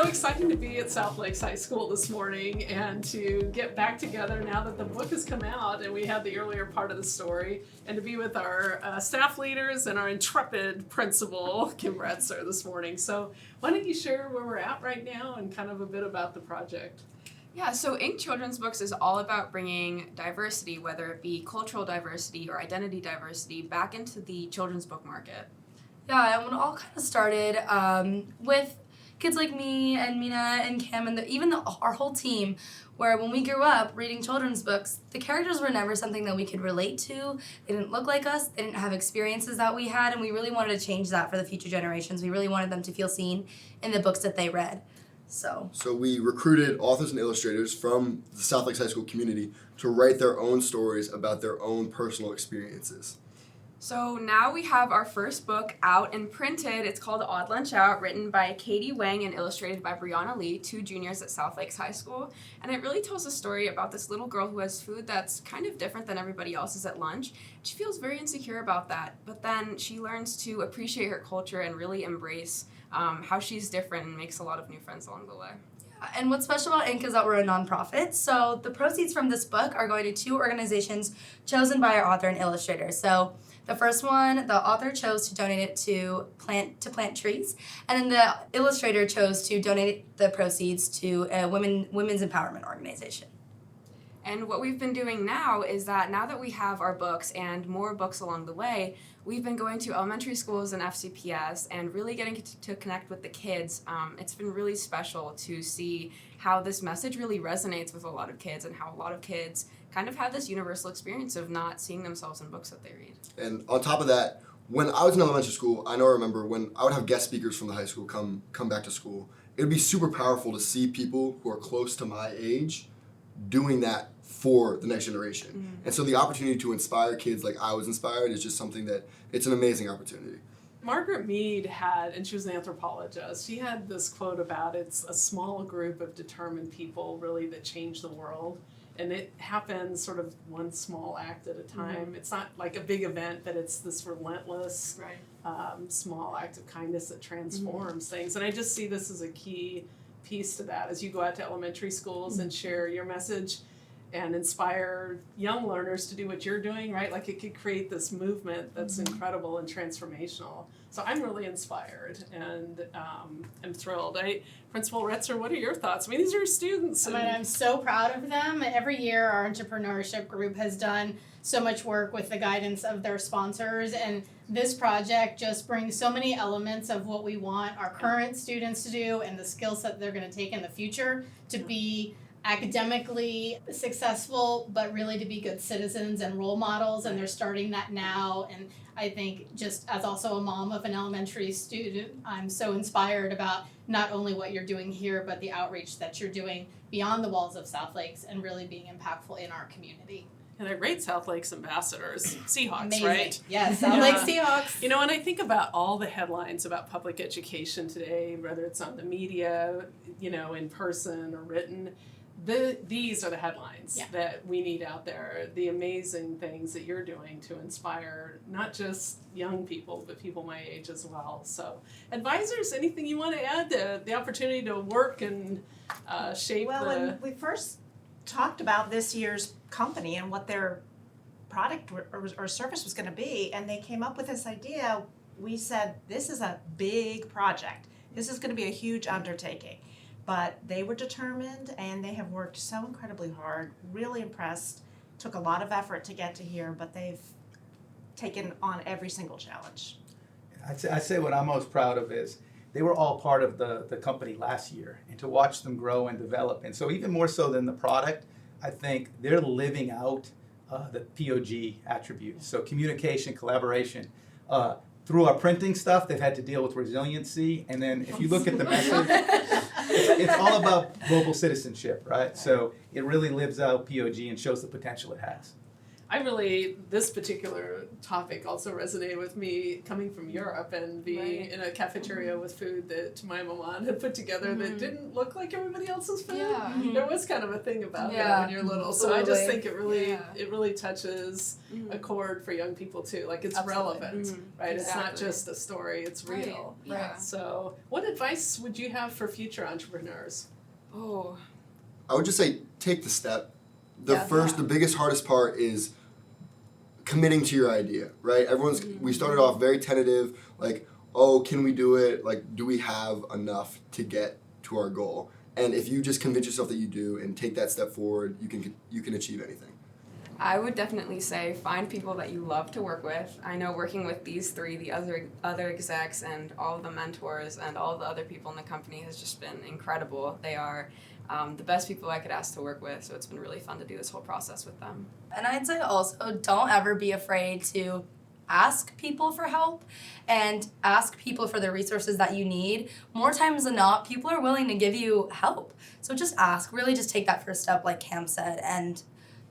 excited to be at South Lakes High School this morning and to get back together now that the book has come out and we had the earlier part of the story, and to be with our staff leaders and our intrepid principal, Kim Retzer, this morning. So why don't you share where we're at right now and kind of a bit about the project? Yeah, so Ink Children's Books is all about bringing diversity, whether it be cultural diversity or identity diversity, back into the children's book market. Yeah, and it all kind of started with kids like me and Mina and Kim and our whole team, where when we grew up reading children's books, the characters were never something that we could relate to. They didn't look like us. They didn't have experiences that we had, and we really wanted to change that for the future generations. We really wanted them to feel seen in the books that they read. So we recruited authors and illustrators from the South Lakes High School community to write their own stories about their own personal experiences. So now we have our first book out and printed. It's called Odd Lunch Out, written by Katie Wang and illustrated by Brianna Lee, two juniors at South Lakes High School. And it really tells a story about this little girl who has food that's kind of different than everybody else's at lunch. She feels very insecure about that, but then she learns to appreciate her culture and really embrace how she's different and makes a lot of new friends along the way. and what's special about Ink is that we're a nonprofit. So the proceeds from this book are going to two organizations chosen by our author and illustrator. So the first one, the author chose to donate it to plant trees, and then the illustrator chose to donate the proceeds to a women's empowerment organization. And what we've been doing now is that now that we have our books and more books along the way, we've been going to elementary schools and FCPS and really getting to connect with the kids. It's been really special to see how this message really resonates with a lot of kids and how a lot of kids kind of have this universal experience of not seeing themselves in books that they read. And on top of that, when I was in elementary school, I remember when I would have guest speakers from the high school come back to school, it would be super powerful to see people who are close to my age doing that for the next generation. Mm-hmm. And so the opportunity to inspire kids like I was inspired is just something that, it's an amazing opportunity. Margaret Mead had, and she was an anthropologist, she had this quote about it's a small group of determined people really that change the world. And it happens sort of one small act at a time. Mm-hmm. It's not like a big event, but it's this relentless, small act of kindness that transforms things. And I just see this as a key piece to that as you go out to elementary schools and share your message and inspire young learners to do what you're doing, right? Like it could create this movement that's incredible and transformational. So I'm really inspired and I'm thrilled. Principal Retzer, what are your thoughts? I mean, these are students. I'm so proud of them. Every year our entrepreneurship group has done so much work with the guidance of their sponsors, and this project just brings so many elements of what we want our current students to do and the skill set they're going to take in the future to be academically successful, but really to be good citizens and role models, and they're starting that now. And I think just as also a mom of an elementary student, I'm so inspired about not only what you're doing here, but the outreach that you're doing beyond the walls of South Lakes and really being impactful in our community. And they're great South Lakes ambassadors, Seahawks, Amazing. right? Yes, South Lakes Seahawks. You know, when I think about all the headlines about public education today, whether it's on the media, in person or written, these are the headlines that we need out there. The amazing things that you're doing to inspire not just young people, but people my age as well. So, advisors, anything you want to add to the opportunity to work and shape when we first talked about this year's company and what their product or service was going to be, and they came up with this idea, we said, this is a big project. This is going to be a huge undertaking. But they were determined, and they have worked so incredibly hard, really impressed, took a lot of effort to get to here, but they've taken on every single challenge. I'd say what I'm most proud of is they were all part of the company last year, and to watch them grow and develop. And so even more so than the product, I think they're living out the POG attributes. So communication, collaboration. Through our printing stuff, they've had to deal with resiliency. And then if you look at the message, it's all about global citizenship, right? So it really lives out POG and shows the potential it has. this particular topic also resonated with me coming from Europe and being Right. in a cafeteria with food that my mama had put together that didn't look like everybody else's food. Yeah. There was kind of a thing about that Yeah. when you're little. So I just Absolutely. think Yeah. it really touches a chord for young people too. Like it's Absolutely. relevant, right? It's not Exactly. just a story, it's real. Right. Yeah. So what advice would you have for future entrepreneurs? Oh. I would just say take the step. The Yeah. the biggest, hardest part is committing to your idea, right? We started off very tentative, like, oh, can we do it? Like, do we have enough to get to our goal? And if you just convince yourself that you do and take that step forward, you can achieve anything. I would definitely say find people that you love to work with. I know working with these three, the other execs and all of the mentors and all the other people in the company has just been incredible. They are the best people I could ask to work with, so it's been really fun to do this whole process with them. And I'd say also don't ever be afraid to ask people for help and ask people for the resources that you need. More times than not, people are willing to give you help. So just ask, really just take that first step like Cam said, and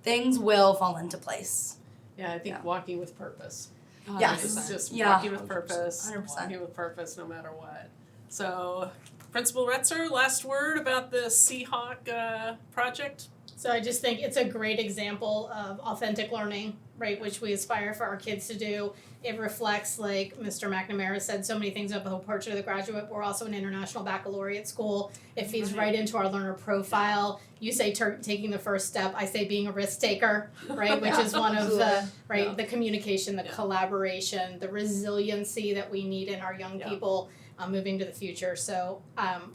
things will fall into place. Yeah, I think walking with purpose. Yes. It's just Yeah. walking with purpose, 100%. walking with purpose no matter what. So, Principal Retzer, last word about the Seahawk project? So I just think it's a great example of authentic learning, right, which we aspire for our kids to do. It reflects, like Mr. McNamara said, so many things about the whole portrait of the graduate. We're also an international baccalaureate school. It feeds right into our learner profile. You say taking the first step. I say being a risk taker, right, which is one of the, right, Yeah. the communication, the Yeah. collaboration, the resiliency that we need in our young Yeah. people. Moving to the future. So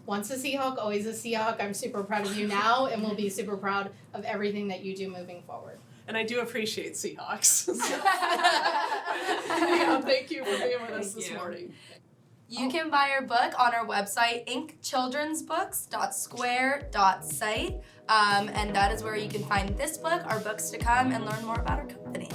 once a Seahawk, always a Seahawk. I'm super proud of you now, and we'll be super proud of everything that you do moving forward. And I do appreciate Seahawks. Yeah, thank you for being with us Thank this you. morning. You can buy our book on our website, inkchildrensbooks.square.site. And that is where you can find this book, our books to come, and learn more about our company.